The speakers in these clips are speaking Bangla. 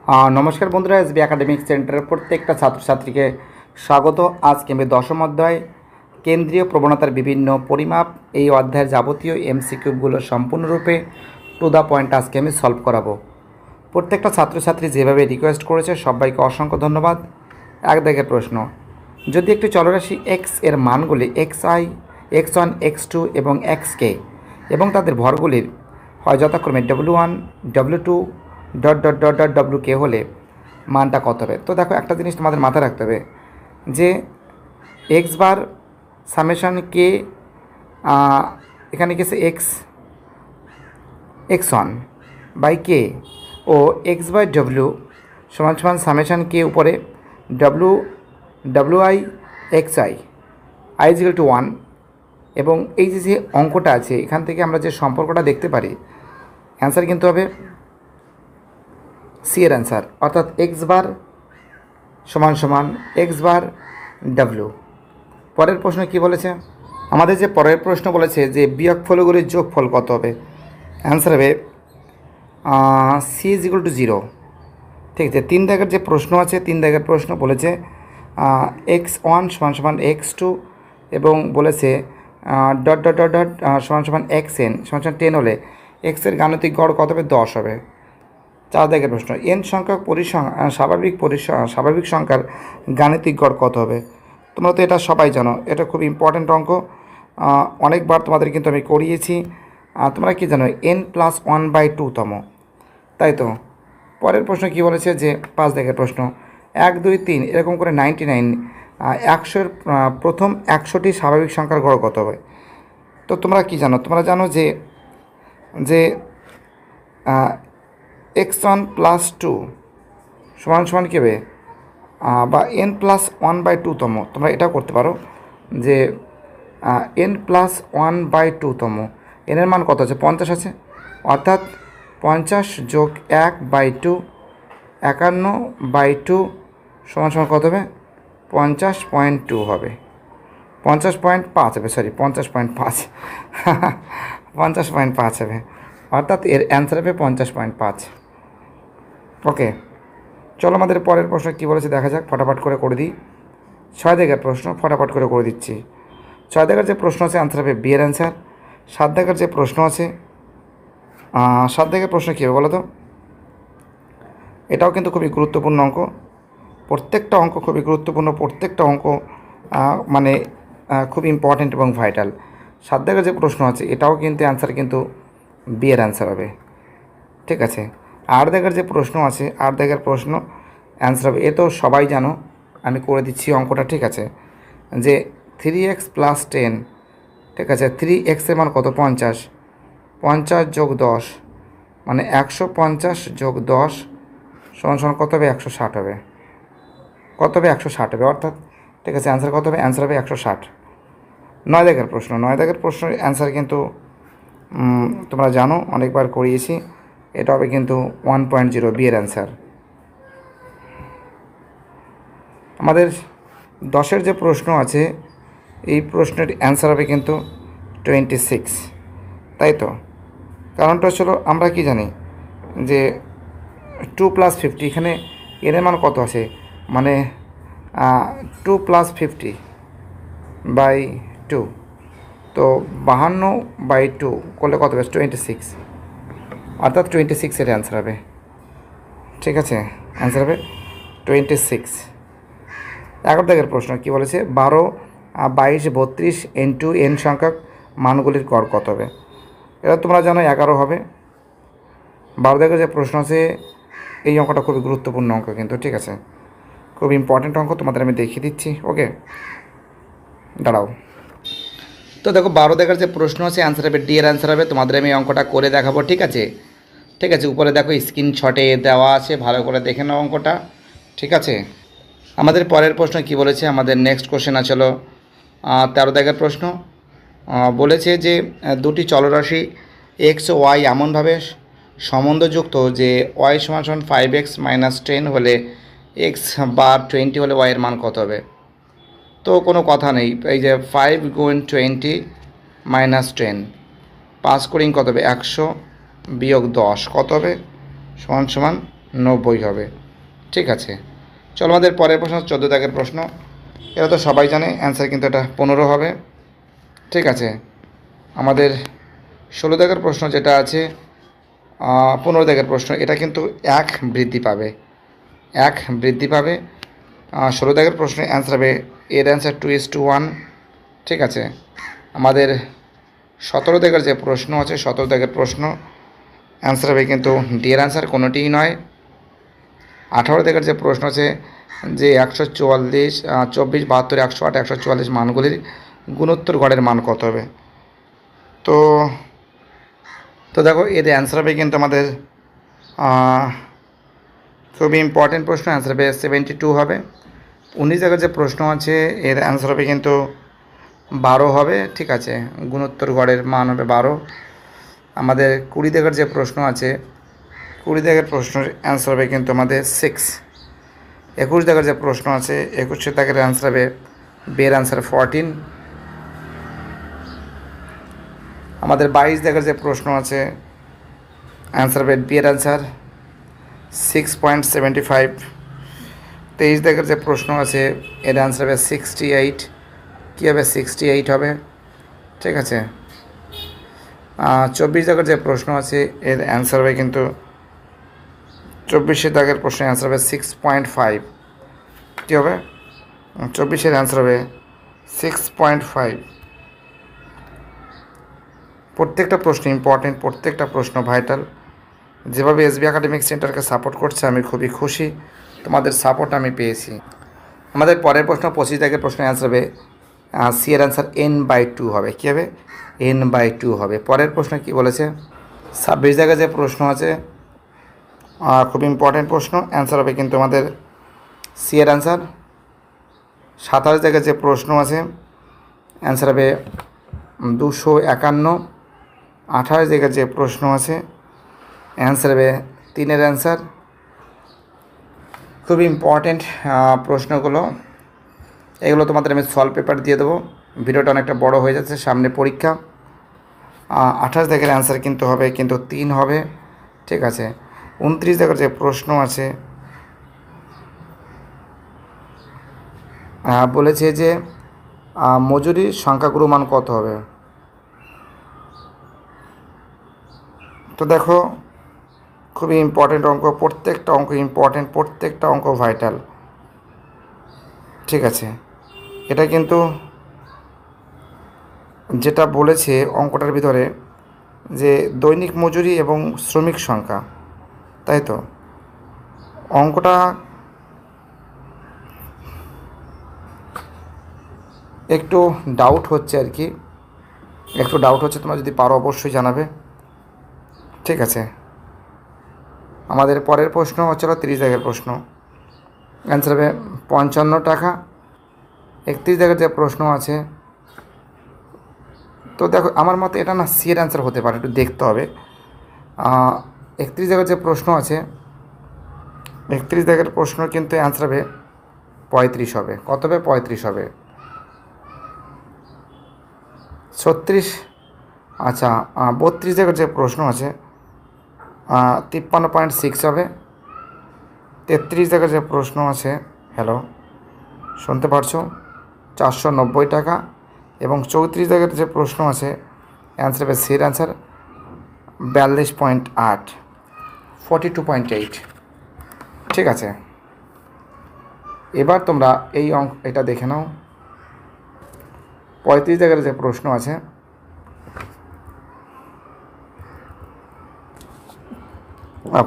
নমস্কার বন্ধুরা, এসবি একাডেমিক সেন্টারের প্রত্যেকটা ছাত্রছাত্রীকে স্বাগত। আজকে আমি দশম অধ্যায় কেন্দ্রীয় প্রবণতার বিভিন্ন পরিমাপ এই অধ্যায়ের যাবতীয় এমসিকিউগুলো সম্পূর্ণরূপে টু দ্য পয়েন্ট আজকে আমি সলভ করাবো। প্রত্যেকটা ছাত্রছাত্রী যেভাবে রিকোয়েস্ট করেছে সবাইকে অসংখ্য ধন্যবাদ। এক দাগের প্রশ্ন, যদি একটি চলরাশি এক্স এর মানগুলি xi, x1, x2 এবং xk এবং তাদের ভরগুলির হয় যথাক্রমে w1, w2 dot dot dot dot wk হলে মানটা কত হবে? তো দেখো, একটা জিনিস তোমাদের মাথায় রাখতে হবে যে এক্স বার সামেশন কে, এখানে গেছে x1 বাই কে ও এক্স বাই ডব্লিউ সমান সমান সামেশন কে উপরে W I X I is equal to 1। এবং এই যে অঙ্কটা আছে এখান থেকে আমরা যে সম্পর্কটা দেখতে পারি, অ্যান্সার কিন্তু হবে সি এর অ্যান্সার, অর্থাৎ এক্স বার সমান সমান এক্স বার ডাব্লিউ। পরের প্রশ্ন কি বলেছে? আমাদের যে পরের প্রশ্ন বলেছে যে বিয়োগফলগুলির যোগফল কত হবে? অ্যান্সার হবে সি ইজ ইকুয়াল টু 0। ঠিক আছে, 3 দাগের যে প্রশ্ন আছে, 3 দাগের প্রশ্ন বলেছে x1 সমান সমান x2 এবং বলেছে ডট ডট ডট ডট সমান সমান xn সমান সমান 10 হলে এক্সের গাণিতিক গড় কত হবে? 10 হবে। 4 দাগের প্রশ্ন, এন সংখ্যক স্বাভাবিক সংখ্যার গাণিতিক গড় কত হবে? তোমরা তো এটা সবাই জানো, এটা খুব ইম্পর্ট্যান্ট অঙ্ক, অনেকবার তোমাদের কিন্তু আমি করিয়েছি। তোমরা কি জানো n+1/2 তম, তাই তো? পরের প্রশ্ন কি বলেছে যে 5 দাগের প্রশ্ন, 1, 2, 3 এরকম করে 99 100-এর প্রথম 100টি স্বাভাবিক সংখ্যার গড় কত হবে? তো তোমরা কি জানো? তোমরা জানো যে x1 + 2 সমান সমান কী হবে, বা n+1/2 তম। তোমরা এটাও করতে পারো যে n+1/2 তম, এনের মান কত আছে? 50 আছে, অর্থাৎ 50 যোগ 1/2 51/2 সমান সমান কত হবে? 50.2 হবে, 50.5 হবে, সরি 50.5 50.5 হবে, অর্থাৎ এর অ্যান্সার হবে 50.5। ওকে, চলো আমাদের পরের প্রশ্ন কী বলেছে দেখা যাক, ফটাফট করে দিই। 6 দাগের প্রশ্ন ফটাফট করে দিচ্ছি। 6 দাগের যে প্রশ্ন আছে অ্যান্সার হবে বি এর অ্যান্সার। 7 দাগের যে প্রশ্ন আছে, 7 দাগের প্রশ্ন কী হবে বলো তো? এটাও কিন্তু খুবই গুরুত্বপূর্ণ অঙ্ক, প্রত্যেকটা অঙ্ক খুবই গুরুত্বপূর্ণ, প্রত্যেকটা অঙ্ক মানে খুব ইম্পর্ট্যান্ট এবং ভাইটাল। 7 দাগের যে প্রশ্ন আছে এটাও কিন্তু অ্যান্সার কিন্তু বি এর অ্যান্সার হবে। ঠিক আছে, 8 দাগের যে প্রশ্ন আছে, 8 দাগের প্রশ্ন অ্যান্সার হবে, এ তো সবাই জানো, আমি করে দিচ্ছি অঙ্কটা। ঠিক আছে, যে 3x + 10, ঠিক আছে, 3x এর মান কত? 50, 50 যোগ 10 মানে 150 যোগ 10 সমান সমান কত হবে? 160 হবে। কত হবে? 160 হবে, অর্থাৎ ঠিক আছে অ্যান্সার কত হবে? অ্যান্সার হবে 160। 9 দাগের প্রশ্ন, 9 দাগের প্রশ্নের অ্যান্সার কিন্তু তোমরা জানো, অনেকবার করিয়েছি, এটা হবে কিন্তু 1.0 বি এর অ্যান্সার। আমাদের 10-এর যে প্রশ্ন আছে এই প্রশ্নের অ্যান্সার হবে কিন্তু 26, তাই তো? কারণটা হলো আমরা কি জানি যে 2 + 50, এখানে এর মান কত আছে, মানে 2 + 50/2, তো 52/2 করলে কত হবে? 26, অর্থাৎ 26 এর অ্যান্সার হবে। ঠিক আছে, অ্যান্সার হবে 26। 11 দাগের প্রশ্ন কী বলেছে? 12, 22, 32 n সংখ্যক মানগুলির গড় কত হবে? এটা তোমরা জানো 11 হবে। 12 দাগের যে প্রশ্ন আছে এই অঙ্কটা খুবই গুরুত্বপূর্ণ অঙ্ক কিন্তু, ঠিক আছে, খুব ইম্পর্ট্যান্ট অঙ্ক, তোমাদের আমি দেখিয়ে দিচ্ছি। ওকে, দাঁড়াও। তো দেখো 12 দাগের যে প্রশ্ন আছে অ্যান্সার হবে ডি এর অ্যান্সার হবে। তোমাদের আমি অঙ্কটা করে দেখাবো, ঠিক আছে? ঠিক আছে, উপরে দেখো স্ক্রিনশটে দেওয়া আছে, ভালো করে দেখে নাও অঙ্কটা। ঠিক আছে, আমাদের পরের প্রশ্ন কি বলেছে? আমাদের নেক্সট কোশ্চেন আছে হলো 13 দাগের প্রশ্ন। বলেছে যে দুটি চলরাশি এক্স ও ওয়াই এমনভাবে সম্বন্ধযুক্ত যে ওয়াই সমান সমান 5x - 10 হলে এক্স বা 20 হলে ওয়াইয়ের মান কত হবে? তো কোনো কথা নেই, এই যে 5 × 20 - 10 5 করিং কত হবে? 100 - 10 কত হবে? সমান সমান 90 হবে। ঠিক আছে, চলো আমাদের পরের প্রশ্ন 14 দাগের প্রশ্ন। এটা তো সবাই জানে, অ্যান্সার কিন্তু এটা 15 হবে। ঠিক আছে, আমাদের 16 দাগের প্রশ্ন যেটা আছে, 15 দাগের প্রশ্ন, এটা কিন্তু 1 বৃদ্ধি পাবে, 1 বৃদ্ধি পাবে। 16 দাগের প্রশ্নে অ্যান্সার হবে, এর অ্যান্সার 2:1। ঠিক আছে, আমাদের 17 দাগের যে প্রশ্ন আছে, 17 দাগের প্রশ্ন অ্যান্সার হবে কিন্তু ডি এর অ্যান্সার কোনোটিই নয়। 18 দাগের যে প্রশ্ন আছে, যে 144, 24, 72, 108, 144 মানগুলির গুণোত্তর গড়ের মান কত হবে? তো তো দেখো, এর অ্যান্সার হবে কিন্তু আমাদের খুবই ইম্পর্টেন্ট প্রশ্ন, অ্যান্সার হবে 72 হবে। 19 জায়গার যে প্রশ্ন আছে, এর অ্যান্সার হবে কিন্তু 12 হবে। ঠিক আছে, গুণোত্তর গড়ের মান হবে 12। আমাদের 20 জায়গার যে প্রশ্ন আছে, 20 জায়গার প্রশ্নের অ্যান্সার হবে কিন্তু আমাদের 6। 21 জায়গার যে প্রশ্ন আছে, 21 দাগের অ্যান্সার হবে, বের অ্যান্সার 14। আমাদের 22 জায়গার যে প্রশ্ন আছে, অ্যান্সার হবে বি এর অ্যান্সার 6.75। 23 দাগের যে প্রশ্ন আছে, এর অ্যান্সার হবে 68। কী হবে? 68 হবে। ঠিক আছে, 24 দাগের যে প্রশ্ন আছে, এর অ্যান্সার হবে কিন্তু 24 দাগের প্রশ্নের অ্যান্সার হবে 6.5। কী হবে? 24 অ্যান্সার হবে 6.5। প্রত্যেকটা প্রশ্ন ইম্পর্টেন্ট, প্রত্যেকটা প্রশ্ন ভাইটাল। যেভাবে এসবি একাডেমিক সেন্টারকে সাপোর্ট করছে, আমি খুবই খুশি, তোমাদের সাপোর্ট আমি পেয়েছি। আমাদের পরের প্রশ্ন 25 দাগের প্রশ্নের অ্যান্সার হবে, সি এর অ্যান্সার n/2 হবে। কী হবে? n/2 হবে। পরের প্রশ্ন কি বলেছে? 26 জায়গায় যে প্রশ্ন আছে, খুব ইম্পর্টেন্ট প্রশ্ন, অ্যান্সার হবে কিন্তু আমাদের সি এর অ্যান্সার। 27 জায়গায় যে প্রশ্ন আছে, অ্যান্সার হবে 251। 28 জায়গায় যে প্রশ্ন আছে, অ্যান্সার হবে 3-এর অ্যান্সার। খুবই ইম্পর্টেন্ট প্রশ্নগুলো, এগুলো তোমাদের আমি সলভ পেপার দিয়ে দেবো। ভিডিওটা অনেকটা বড় হয়ে যাচ্ছে, সামনে পরীক্ষা। 28 দাগের অ্যান্সার কিন্তু হবে কিন্তু 3 হবে। ঠিক আছে, 29 দাগের যে প্রশ্ন আছে, বলেছে যে মজুরির সংখ্যাগুরু মান কত হবে? তো দেখো, খুবই ইম্পর্টেন্ট অঙ্ক, প্রত্যেকটা অঙ্ক ইম্পর্টেন্ট, প্রত্যেকটা অঙ্ক ভাইটাল। ঠিক আছে, এটা কিন্তু যেটা বলেছে অঙ্কটার ভিতরে, যে দৈনিক মজুরি এবং শ্রমিক সংখ্যা, তাই তো অঙ্কটা একটু ডাউট হচ্ছে আর কি, একটু ডাউট হচ্ছে। তোমরা যদি পারো অবশ্যই জানাবে। ঠিক আছে, আমাদের পরের প্রশ্ন হচ্ছিল 30 দাগের প্রশ্ন, অ্যান্সার হবে 55 টাকা। 31 দাগের যে প্রশ্ন আছে, তো দেখো আমার মতে এটা না সি এর অ্যান্সার হতে পারে, একটু দেখতে হবে। 31 দাগের যে প্রশ্ন আছে, 31 দাগের প্রশ্ন কিন্তু অ্যান্সার হবে 35 হবে। কত হবে? 35 হবে। 36, আচ্ছা, 32 দাগের যে প্রশ্ন আছে, 53.6 হবে। 33 দাগের যে প্রশ্ন আছে, হ্যালো শুনতে পারছো, 490 টাকা। এবং 34 দাগের যে প্রশ্ন আছে, অ্যান্সার হবে সির অ্যান্সার 42.8, 42.8। ঠিক আছে, এবার তোমরা এই এটা দেখে নাও। 35 দাগের যে প্রশ্ন আছে,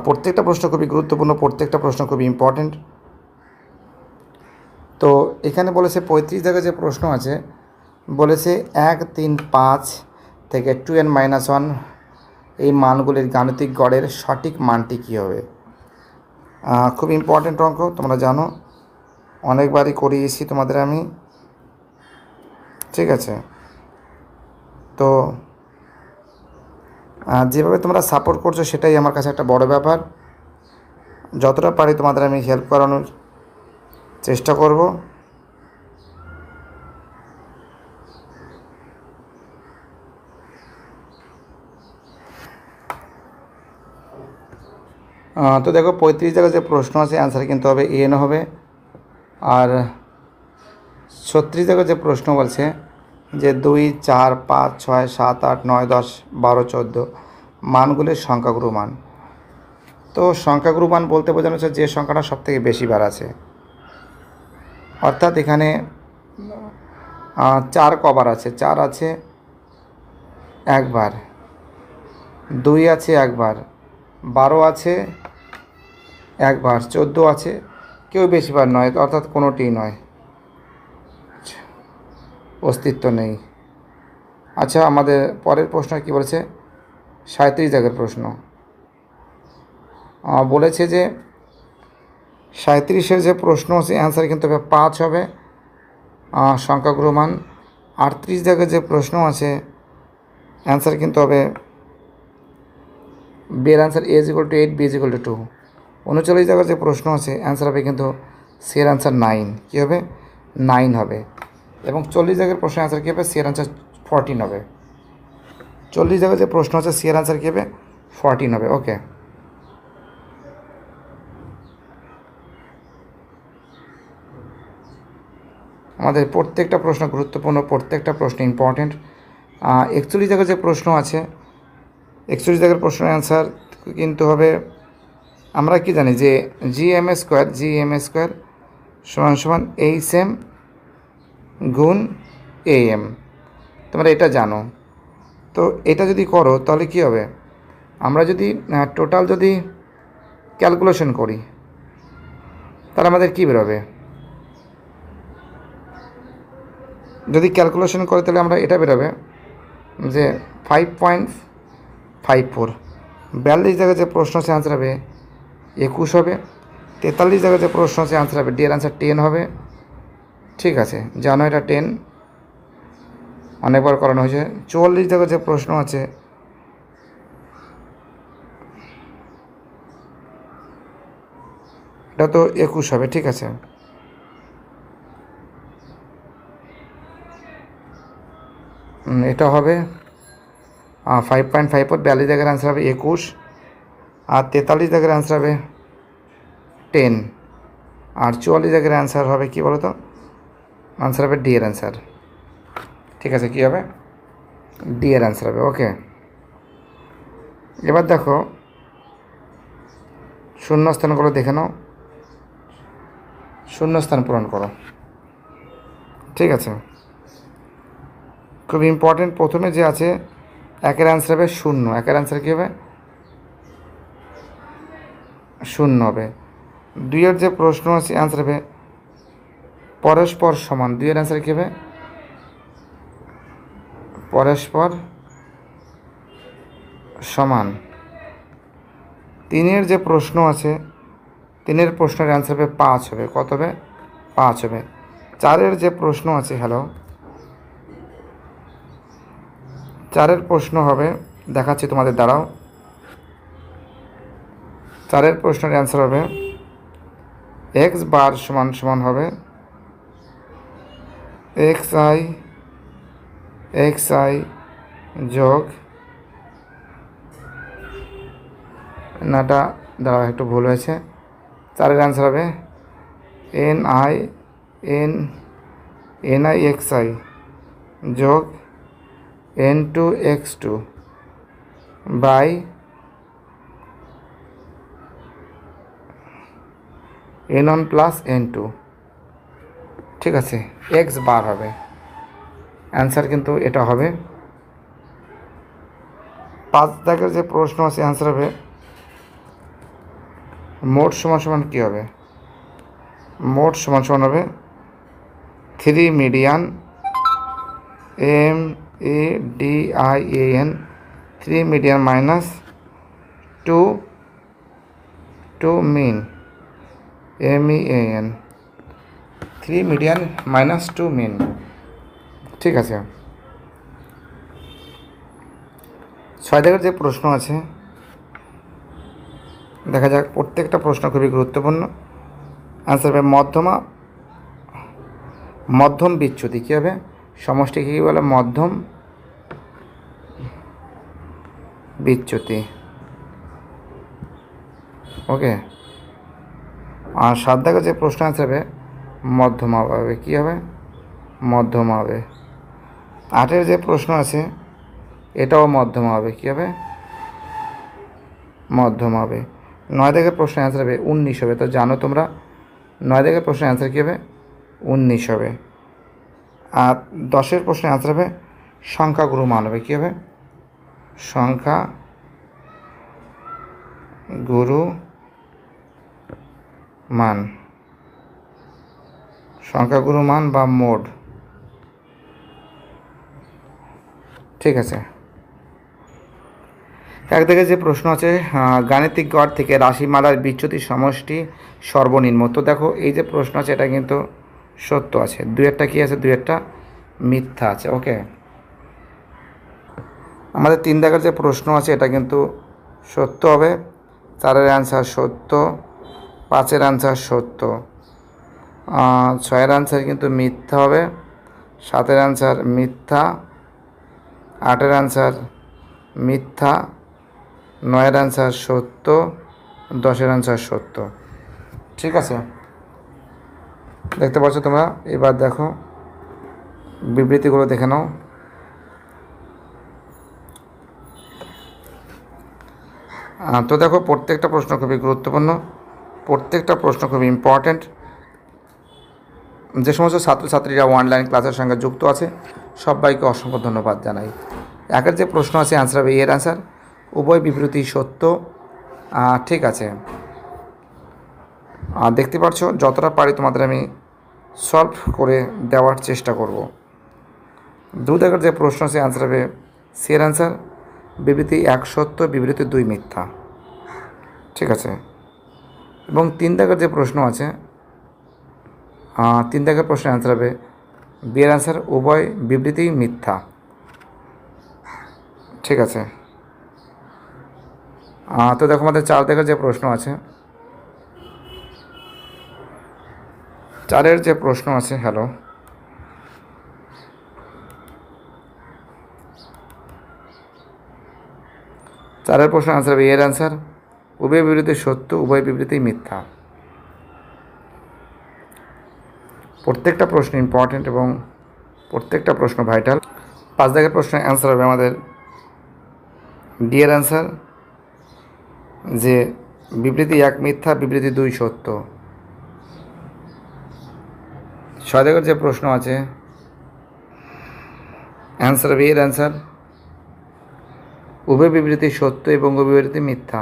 প্রত্যেকটা প্রশ্ন খুবই গুরুত্বপূর্ণ, প্রত্যেকটা প্রশ্ন খুবই ইম্পর্টেন্ট। তো এখানে বলেছে 35 দাগের যে প্রশ্ন আছে, বলেছে 1, 3, 5 থেকে 2n-1 এই মানগুলির গাণিতিক গড়ের সঠিক মানটি কী হবে? খুব ইম্পর্টেন্ট অঙ্ক, তোমরা জানো, অনেকবারই করিয়েছি তোমাদের আমি। ঠিক আছে, তো যেভাবে তোমরা সাপোর্ট করছো সেটাই আমার কাছে একটা বড় ব্যাপার। যতটা পারি তোমাদের আমি হেল্প করানোর চেষ্টা করব। তো দেখো 35 জায়গায় যে প্রশ্ন আছে অ্যান্সার কিন্তু হবে এন হবে। আর 36 জায়গায় যে প্রশ্ন বলছে যে 2, 4, 5, 6, 7, 8, 9, 10, 12, 14 মানগুলির সংখ্যাগুরু মান। তো সংখ্যাগুরু মান বলতে বোঝানো হচ্ছে যে সংখ্যাটা সবথেকে বেশি বার আছে, অর্থাৎ এখানে 4 কবার আছে, 4 আছে একবার, 2 আছে একবার, 12 আছে একবার, 14 আছে, কেউ বেশিবার নয়, অর্থাৎ কোনোটিই নয়, অস্তিত্ব নেই। আচ্ছা, আমাদের পরের প্রশ্ন কি বলেছে? 37 জায়গার প্রশ্ন বলেছে যে 37-এর যে প্রশ্ন আছে অ্যান্সার কিন্তু হবে 5 হবে সংখ্যাগুরু মান। 38 জায়গায় যে প্রশ্ন আছে অ্যান্সার কিন্তু হবে বি এর অ্যান্সার এ = 8, বি = 2। 39 জায়গায় যে প্রশ্ন আছে অ্যান্সার হবে কিন্তু সি এর অ্যান্সার 9, কী হবে? 9 হবে। এবং 40 জায়গার প্রশ্ন অ্যান্সার কী হবে? সি এর অ্যান্সার 14 হবে। 40 জায়গায় যে প্রশ্ন আছে সি এর অ্যান্সার কী হবে? 14 হবে। ওকে, আমাদের প্রত্যেকটা প্রশ্ন গুরুত্বপূর্ণ, প্রত্যেকটা প্রশ্ন ইম্পর্টেন্ট। 41 জায়গায় যে প্রশ্ন আছে 41 জায়গার প্রশ্নের অ্যান্সার কিন্তু হবে, আমরা কি জানি যে GM² সমান HM গুণ AM, তোমরা এটা জানো। তো এটা যদি করো তাহলে কি হবে? আমরা যদি টোটাল যদি ক্যালকুলেশন করি তাহলে আমাদের কী বেরোবে? যদি ক্যালকুলেশন করে তাহলে আমরা এটা বেরোবে যে 5.54। 42 জায়গায় যে প্রশ্ন আছে অ্যান্সার হবে 21 হবে। 43 জায়গায় যে প্রশ্ন আছে অ্যান্সার হবে ডি এর অ্যান্সার 10 হবে। ঠিক আছে, জানো এটা 10 অনেকবার করানো হয়েছে। 44 জায়গায় যে প্রশ্ন আছে এটা তো 21 হবে। ঠিক আছে, এটা হবে 5.54। 42 জায়গার অ্যান্সার হবে 21, আর 43 জায়গার অ্যান্সার হবে 10, আর 44 জায়গার অ্যান্সার হবে কি বলো তো? আনসার হবে ডি এর অ্যান্সার। ঠিক আছে, কী হবে? ডি এর অ্যান্সার হবে। ওকে, এবার দেখো শূন্যস্থানগুলো দেখে নাও, শূন্যস্থান পূরণ করো। ঠিক আছে, খুব ইম্পর্টেন্ট। প্রথমে যে আছে 1-এর অ্যান্সার হবে 0, 1-এর অ্যান্সার কী হবে? 0 হবে। 2-এর যে প্রশ্ন আছে অ্যান্সার হবে পরস্পর সমান, 2-এর অ্যান্সার কী হবে? পরস্পর সমান। 3-এর যে প্রশ্ন আছে 3-এর প্রশ্নের অ্যান্সার হবে 5 হবে। কত হবে? 5 হবে। 4-এর যে প্রশ্ন আছে, 4-এর প্রশ্ন হবে, দেখাচ্ছি তোমাদের, দাঁড়াও। 4-এর প্রশ্নের অ্যান্সার হবে x বার সমান হবে xi যোগ, নাটা দাঁড়াও একটু ভুল হয়েছে। 4-এর অ্যান্সার হবে nixi যোগ n2x2 by n1 plus n2। ঠিক আছে, x বার হবে অ্যান্সার, কিন্তু এটা হবে। 5 দাগের যে প্রশ্ন আছে অ্যান্সার হবে মোট সমান কী হবে? মোট সমান হবে 3 মিডিয়ান MEDIAN 3 মিডিয়ান মাইনাস 2 মিন MEAN 3 মিডিয়ান মাইনাস 2 মিন। ঠিক আছে, 6 দাগের যে প্রশ্ন আছে দেখা যাক। প্রত্যেকটা প্রশ্ন খুবই গুরুত্বপূর্ণ। অ্যান্সার হবে মধ্যম বিচ্যুতি। কী হবে? সমষ্টি কী বলে? মধ্যম বিচ্যুতি। ওকে। আর 7 দাগের যে প্রশ্ন অ্যান্সার হবে মধ্যমা হবে, কী হবে? মধ্যমা হবে। 8-এর যে প্রশ্ন আছে এটাও মধ্যমা হবে, কী হবে? মধ্যমা হবে। 9 দাগের প্রশ্ন অ্যান্সার হবে 19 হবে। তো জানো তোমরা 9 দাগের প্রশ্নের অ্যান্সার কী হবে? 19 হবে। আর 10-এর প্রশ্নের অ্যান্সার হবে সংখ্যাগুরু মান হবে, কী হবে? সংখ্যা গুরু মান, সংখ্যাগুরু মান বা মোড। ঠিক আছে। একদিকে যে প্রশ্ন আছে গাণিতিক গড় থেকে রাশিমালার বিচ্যুতি সমষ্টি সর্বনিম্ন। তো দেখো এই যে প্রশ্ন আছে এটা কিন্তু সত্য আছে, 2-একটা কী আছে? 2-একটা মিথ্যা আছে। ওকে। আমাদের 3 দাগের যে প্রশ্ন আছে এটা কিন্তু সত্য হবে, 4-এর অ্যান্সার সত্য, 5-এর অ্যান্সার সত্য, 6-এর অ্যান্সার কিন্তু মিথ্যা হবে, 7-এর অ্যান্সার মিথ্যা, 8-এর অ্যান্সার মিথ্যা, 9-এর অ্যান্সার সত্য, 10-এর অ্যান্সার সত্য। ঠিক আছে, দেখতে পাচ্ছ তোমরা। এবার দেখো বিবৃতিগুলো দেখে নাও। তো দেখো প্রত্যেকটা প্রশ্ন খুবই গুরুত্বপূর্ণ, প্রত্যেকটা প্রশ্ন খুবই ইম্পর্ট্যান্ট। যে সমস্ত ছাত্রছাত্রীরা অনলাইন ক্লাসের সঙ্গে যুক্ত আছে সবাইকে অসংখ্য ধন্যবাদ জানাই। একের যে প্রশ্ন আছে অ্যান্সার হবে এর অ্যান্সার উভয় বিবৃতি সত্য। ঠিক আছে, দেখতে পাচ্ছ যতটা পারি তোমাদের আমি সলভ করে দেওয়ার চেষ্টা করব। 2 দাগের যে প্রশ্ন আছে অ্যান্সার হবে সি এর অ্যান্সার বিবৃতি 1 সত্য, বিবৃতি 2 মিথ্যা। ঠিক আছে। এবং 3 দাগের যে প্রশ্ন আছে 3 দাগের প্রশ্নের অ্যান্সার হবে বি এর অ্যান্সার উভয় বিবৃতি মিথ্যা। ঠিক আছে। তো দেখো আমাদের 4 দাগের যে প্রশ্ন আছে, 4-এর যে প্রশ্ন আছে, হ্যালো, 4-এর প্রশ্ন অ্যান্সার হবে এর অ্যান্সার উভয় বিবৃতি সত্য, উভয় বিবৃতি মিথ্যা। প্রত্যেকটা প্রশ্ন ইম্পর্ট্যান্ট এবং প্রত্যেকটা প্রশ্ন ভাইটাল। 5 দাগের প্রশ্নের অ্যান্সার হবে আমাদের ডি এর অ্যান্সার যে বিবৃতি 1 মিথ্যা, বিবৃতি 2 সত্য। 6 দাগের যে প্রশ্ন আছে অ্যান্সার হবে এর অ্যান্সার উভয় বিবৃতি সত্য এবং উভয় বিবৃতি মিথ্যা।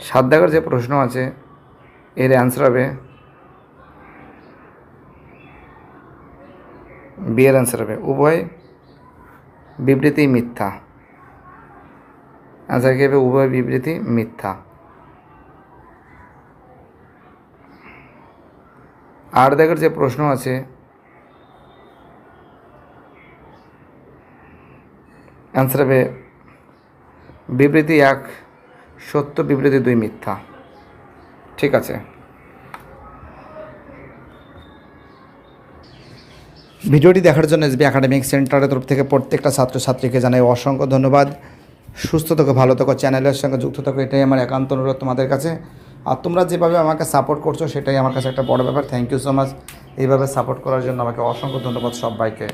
7 দাগের যে প্রশ্ন আছে এর অ্যান্সার হবে বি এর অ্যান্সার হবে উভয় বিবৃতি মিথ্যা। অ্যান্সার কী হবে? উভয় বিবৃতি মিথ্যা। 8 দাগের যে প্রশ্ন আছে অ্যান্সার হবে বিবৃতি 1 সত্য, বিবৃতি 2 মিথ্যা। ঠিক আছে। ভিডিওটি দেখার জন্য এসবি একাডেমিক সেন্টারের তরফ থেকে প্রত্যেকটা ছাত্রছাত্রীকে জানাই অসংখ্য ধন্যবাদ। সুস্থ থাকো, ভালো থাকো, চ্যানেলের সঙ্গে যুক্ত থাকো, এটাই আমার একান্ত অনুরোধ তোমাদের কাছে। আর তোমরা যেভাবে আমাকে সাপোর্ট করছো সেটাই আমার কাছে একটা বড় ব্যাপার। Thank you so much. এইভাবে সাপোর্ট করার জন্য আমাকে অসংখ্য ধন্যবাদ সবাইকে।